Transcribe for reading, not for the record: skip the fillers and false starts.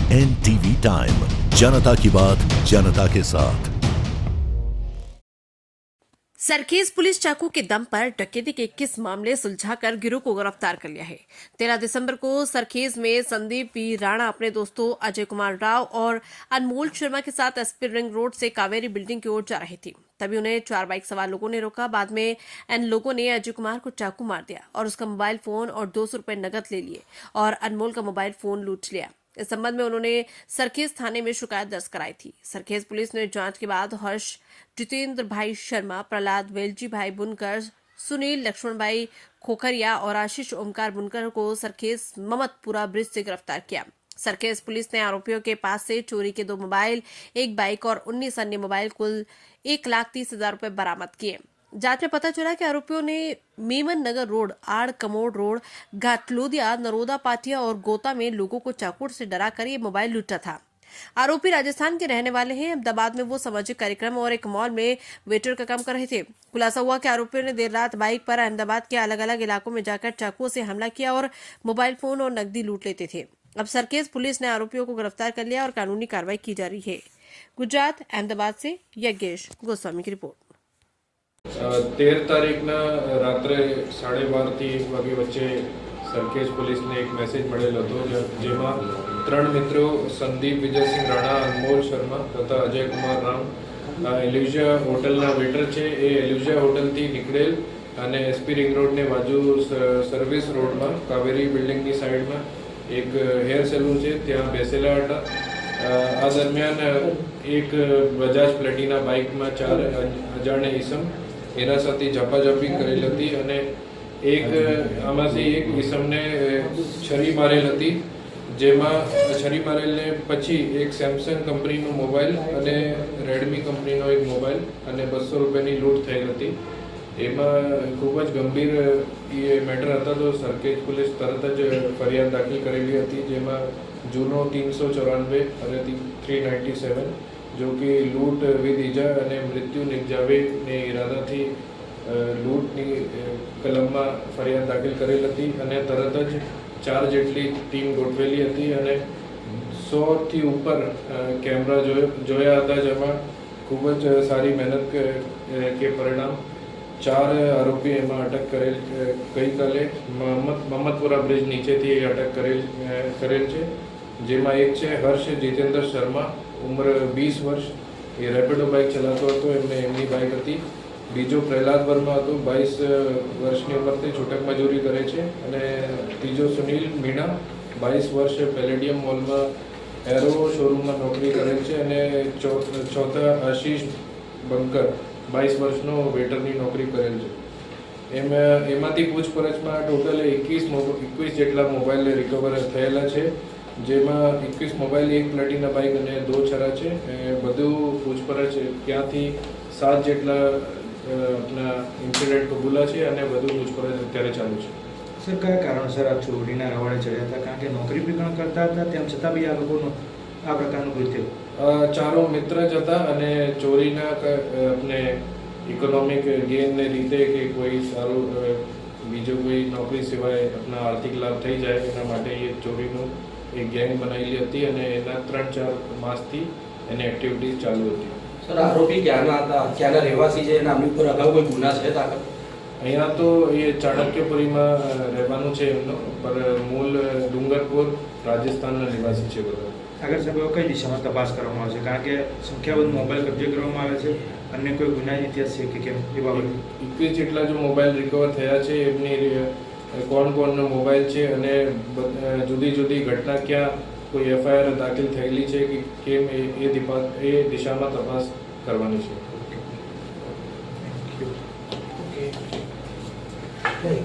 NTV time, जनता की बात जनता के साथ। सरखेज पुलिस चाकू के दम पर डकैती के 21 मामले सुलझाकर गिरोह को गिरफ्तार कर लिया है। 13 दिसंबर को सरखेज में संदीप पी राणा अपने दोस्तों अजय कुमार राव और अनमोल शर्मा के साथ एसपी रिंग रोड से कावेरी बिल्डिंग की ओर जा रही थी। तभी उन्हें 4 बाइक सवार लोगों ने रोका। बाद में इन लोगों ने अजय कुमार को चाकू मार दिया और उसका मोबाइल फोन और 200 रुपए नकद ले लिए और अनमोल का मोबाइल फोन लूट लिया। इस संबंध में उन्होंने सरखेज थाने में शिकायत दर्ज कराई थी। सरखेज पुलिस ने जांच के बाद हर्ष, जितेंद्र भाई शर्मा, प्रहलाद, वेलजी भाई बुनकर, सुनील, लक्ष्मण भाई खोखरिया और आशीष ओमकार बुनकर को सरखेज ममतपुरा ब्रिज से गिरफ्तार किया। सरखेज पुलिस ने आरोपियों के पास से चोरी के 2 मोबाइल, 1 बाइक और 19 अन्य मोबाइल कुल 1,30,000 रुपए बरामद किए। जांच में पता चला कि आरोपियों ने मेमन नगर रोड, आड़ कमोड रोड, घाटलोदिया, नरोदा पाटिया और गोता में लोगों को चाकू से डराकर ये मोबाइल लूटा था। आरोपी राजस्थान के रहने वाले हैं। अहमदाबाद में वो सामाजिक कार्यक्रम और एक मॉल में वेटर का काम कर रहे थे। खुलासा हुआ कि आरोपियों ने देर रात बाइक पर अहमदाबाद के अलग अलग इलाकों में जाकर चाकुओं से हमला किया और मोबाइल फोन और नकदी लूट लेते थे। अब सरखेज पुलिस ने आरोपियों को गिरफ्तार कर लिया और कानूनी कार्रवाई की जा रही है। गुजरात, अहमदाबाद से यज्ञेश गोस्वामी की रिपोर्ट। 13 તારીખના રાત્રે 12:30 થી 1 વાગે વચ્ચે સરખેજ પોલીસને એક મેસેજ મળેલો હતો જેમાં 3 મિત્રો સંદીપ વિજયસિંહ રાણા, અનમોલ શર્મા તથા અજય કુમાર રામ એલ્યુઝિયા હોટલના વેટર છે એ એલ્યુઝિયા હોટલથી નીકળેલ અને એસપી રિંગ રોડને બાજુ સર્વિસ રોડમાં કાવેરી બિલ્ડિંગની સાઈડમાં એક હેર સેલૂન છે ત્યાં બેસેલા હતા। આ દરમિયાન એક બજાજ પ્લેટિના બાઇકમાં 4 અજાણ્યા ઈસમ એના સાથે ઝપાઝપી કરેલ હતી અને આમાંથી એક ઈસમને છરી મારેલ હતી જેમાં છરી મારેલને પછી એક સેમસંગ કંપનીનો મોબાઈલ અને રેડમી કંપનીનો એક મોબાઈલ અને 200 રૂપિયાની લૂંટ થયેલ હતી। એમાં ખૂબ જ ગંભીર એ મેટર હતા તો સરખેજ પોલીસ તરત જ ફરિયાદ દાખલ કરેલી હતી જેમાં જૂનો 394 અને 397 जो कि लूट विध ईजा અને મૃત્યુ નિપજાવેને ઈરાદાથી લૂંટની કલમમાં ફરિયાદ દાખલ કરેલ હતી અને તરત જ 4 જેટલી ટીમ ગોઠવેલી હતી અને 100થી ઉપર કેમેરા જોયા હતા જેમાં ખૂબ જ સારી મહેનત કે પરિણામ 4 આરોપી એમાં અટક કરેલ ગઈકાલે મમતપુરા બ્રિજ નીચેથી અટક કરેલ છે જેમાં એક છે હર્ષ જીતેન્દ્ર શર્મા, ઉંમર 20 વર્ષ, એ રેપિડો બાઇક ચલાવતો હતો, એમની બાઇક હતી। બીજો પ્રહલાદ વર્મા હતો, 22 વર્ષની ઉંમરથી છૂટક મજૂરી કરે છે અને ત્રીજો સુનિલ મીણા, 22 વર્ષ, પેલેડિયમ મોલમાં એરો શોરૂમમાં નોકરી કરેલ છે અને ચોથા આશીષ બંકર, 22 વર્ષનો વેટરની નોકરી કરેલ છે। એમાંથી પૂછપરછમાં ટોટલ 21 જેટલા મોબાઈલ રિકવર થયેલા છે જેમાં 21 મોબાઈલ, 1 પ્લેટિના બાઇક અને 2 છરા છે। બધું પૂછપરછ ત્યાંથી 7 જેટલા આપણા ઇન્સિડન્ટ કબૂલા છે અને બધું પૂછપરછ અત્યારે ચાલુ છે। સર, કયા કારણસર આ ચોરીના રવાડે ચડ્યા હતા? કારણ કે નોકરી પણ કરતા હતા તેમ છતાં બી આ લોકોનું આ પ્રકારનું કૃત્ય? ચારો મિત્ર જ હતા અને ચોરીના આપણે ઇકોનોમિક ગેઇનને રીતે કે કોઈ સારું બીજો કોઈ નોકરી સિવાય આપણા આર્થિક લાભ થઈ જાય એના માટે એ ચોરીનું एक गैंग बनाई હતી અને એના 3-4 માસથી એની એક્ટિવિટીઝ ચાલુ હતી। સર, આરોપી ક્યાંના રહેવાસી છે અને આમની ઉપર અગાઉ કોઈ ગુના છે દાખલ? અહીંયા તો એ ચાણક્યપુરીમાં રહેવાનું છે એમનો, પર મૂળ ડુંગરપુર રાજસ્થાનના નિવાસી છે બધા। આગળ સાહેબ કઈ દિશામાં તપાસ કરવામાં આવશે? કારણ કે સંખ્યાબંધ મોબાઈલ કબજે કરવામાં આવે છે, અન્ય કોઈ ગુનાહિત ઇતિહાસ છે કે કેમ એ બાબતે? 21 જેટલા જો મોબાઈલ રિકવર થયા છે એમની કોણ મોબાઈલ છે અને જુદી જુદી ઘટના ક્યાં કોઈ એફઆઈઆર દાખલ થયેલી છે કે કેમ એ દિશામાં તપાસ કરવાની છે। Okay.